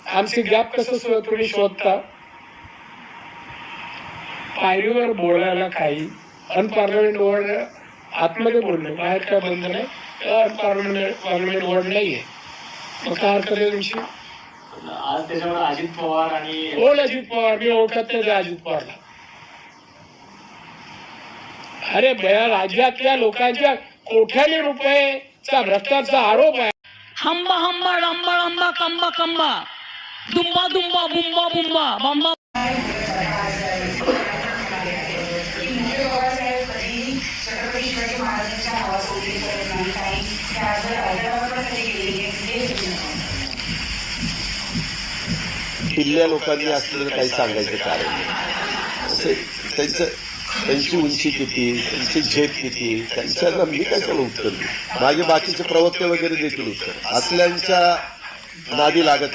आमचे गॅप कसं तुम्ही शोधता? पायरीवर बोलायला काही अनपार्लमेंट वर्ड आतमध्ये बोलणं, बाहेर काय बंद नाही. पार्लमेंट वर्ड नाहीये. मग काय हरकत आहे तुमची? आज त्याच्यावर अजित पवार आणि कोण अजित पवार? मी ओळखत नाही त्या अजित पवारला. अरे बया, राज्यातल्या लोकांच्या कोट्याने रुपयेचा भ्रष्टाचाराचा आरोप आहे. हंबा हंबा डंबा डंबा कंबा कंबा दुंबा दुंबा बुंबा बुंबा बंबा. किल्ल्या लोकांनी असलेलं काही सांगायचं कारण नाही. त्यांची उंची किती, त्यांची झेप किती, त्यांच्याला मी कशाला उत्तर देऊ? माझे बाकीचे प्रवक्ते वगैरे देखील उत्तर असल्यांच्या नादी लागत नाही.